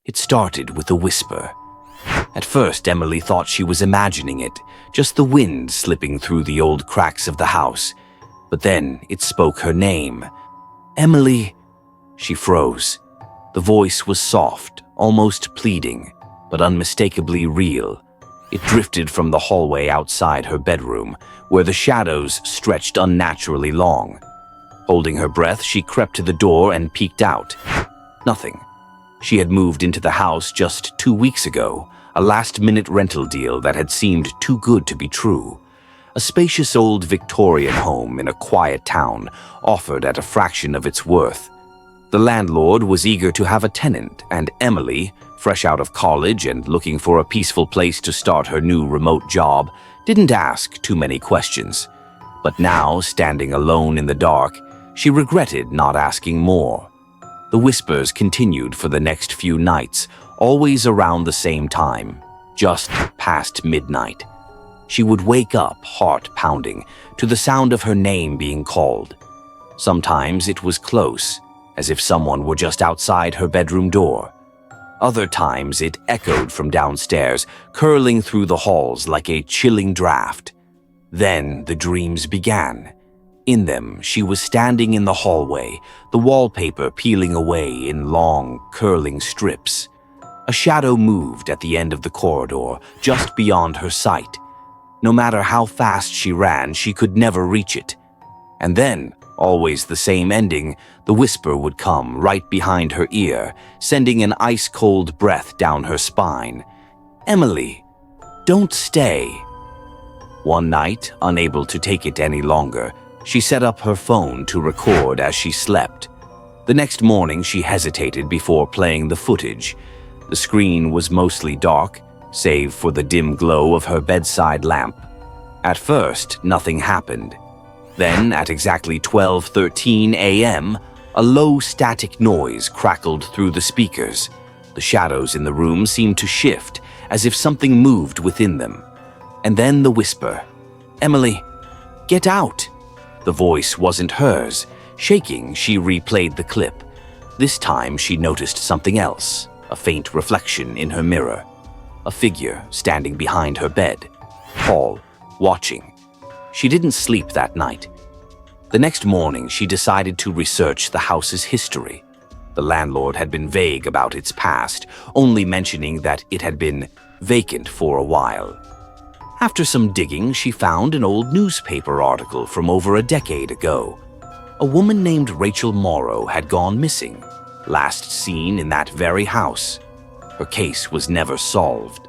It started with a whisper. At first, Emily thought she was imagining it, just the wind slipping through the old cracks of the house. But then it spoke her name. "Emily." She froze. The voice was soft, almost pleading, but unmistakably real. It drifted from the hallway outside her bedroom, where the shadows stretched unnaturally long. Holding her breath, she crept to the door and peeked out. Nothing. She had moved into the house just 2 weeks ago, a last-minute rental deal that had seemed too good to be true. A spacious old Victorian home in a quiet town, offered at a fraction of its worth. The landlord was eager to have a tenant, and Emily, fresh out of college and looking for a peaceful place to start her new remote job, didn't ask too many questions. But now, standing alone in the dark, she regretted not asking more. The whispers continued for the next few nights, always around the same time, just past midnight. She would wake up, heart pounding, to the sound of her name being called. Sometimes it was close, as if someone were just outside her bedroom door. Other times it echoed from downstairs, curling through the halls like a chilling draft. Then the dreams began. In them, she was standing in the hallway, the wallpaper peeling away in long, curling strips. A shadow moved at the end of the corridor, just beyond her sight. No matter how fast she ran, she could never reach it. And then, always the same ending, the whisper would come right behind her ear, sending an ice-cold breath down her spine. "Emily, don't stay." One night, unable to take it any longer, she set up her phone to record as she slept. The next morning, she hesitated before playing the footage. The screen was mostly dark, save for the dim glow of her bedside lamp. At first, nothing happened. Then, at exactly 12:13 a.m., a low static noise crackled through the speakers. The shadows in the room seemed to shift, as if something moved within them. And then the whisper, "Emily, get out." The voice wasn't hers. Shaking, she replayed the clip. This time she noticed something else, a faint reflection in her mirror. A figure standing behind her bed, tall, watching. She didn't sleep that night. The next morning, she decided to research the house's history. The landlord had been vague about its past, only mentioning that it had been vacant for a while. After some digging, she found an old newspaper article from over a decade ago. A woman named Rachel Morrow had gone missing, last seen in that very house. Her case was never solved.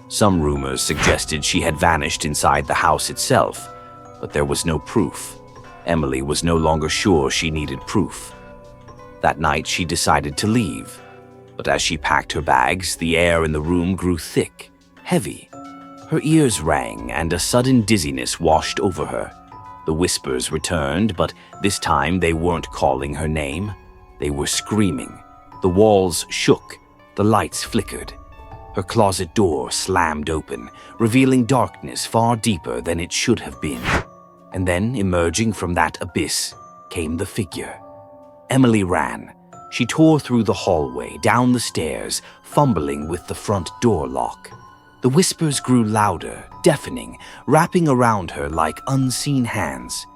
Some rumors suggested she had vanished inside the house itself, but there was no proof. Emily was no longer sure she needed proof. That night, she decided to leave. But as she packed her bags, the air in the room grew thick, heavy. Her ears rang, and a sudden dizziness washed over her. The whispers returned, but this time they weren't calling her name. They were screaming. The walls shook. The lights flickered. Her closet door slammed open, revealing darkness far deeper than it should have been. And then, emerging from that abyss, came the figure. Emily ran. She tore through the hallway, down the stairs, fumbling with the front door lock. The whispers grew louder, deafening, wrapping around her like unseen hands.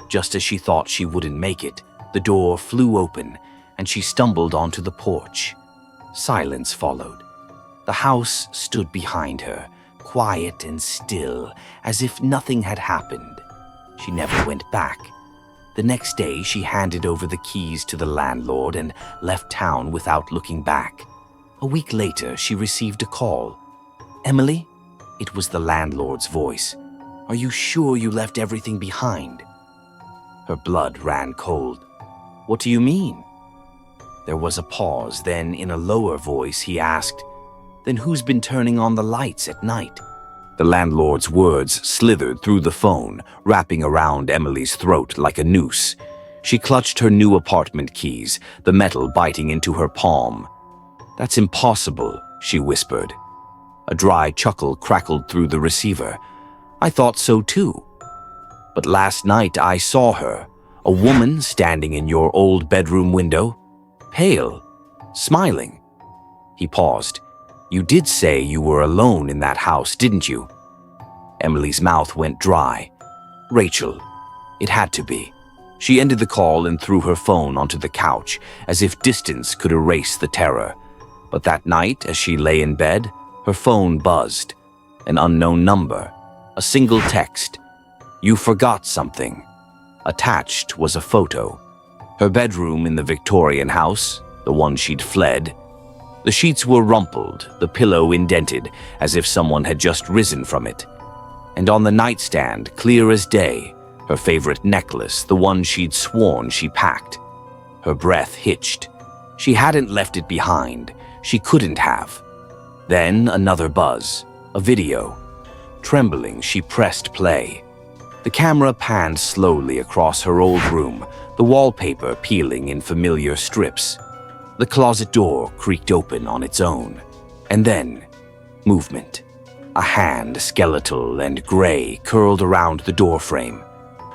Just as she thought she wouldn't make it, the door flew open, and she stumbled onto the porch. Silence followed. The house stood behind her, quiet and still, as if nothing had happened. She never went back. The next day, she handed over the keys to the landlord and left town without looking back. A week later, she received a call. "Emily?" It was the landlord's voice. "Are you sure you left everything behind?" Her blood ran cold. "What do you mean?" There was a pause, then in a lower voice he asked, "Then who's been turning on the lights at night?" The landlord's words slithered through the phone, wrapping around Emily's throat like a noose. She clutched her new apartment keys, the metal biting into her palm. "That's impossible," she whispered. A dry chuckle crackled through the receiver. "I thought so too. But last night I saw her, a woman standing in your old bedroom window, pale, smiling." He paused. You did say you were alone in that house, didn't you? Emily's mouth went dry. Rachel. It had to be. She ended the call and threw her phone onto the couch, as if distance could erase the terror. But that night, as she lay in bed, her phone buzzed. An unknown number. A single text. You forgot something. Attached was a photo. Her bedroom in the Victorian house, the one she'd fled. The sheets were rumpled, the pillow indented, as if someone had just risen from it. And on the nightstand, clear as day, her favorite necklace, the one she'd sworn she packed. Her breath hitched. She hadn't left it behind. She couldn't have. Then another buzz, a video. Trembling, she pressed play. The camera panned slowly across her old room, the wallpaper peeling in familiar strips. The closet door creaked open on its own. And then, movement. A hand, skeletal and gray, curled around the doorframe.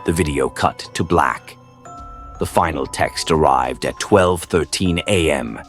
The video cut to black. The final text arrived at 12:13 a.m.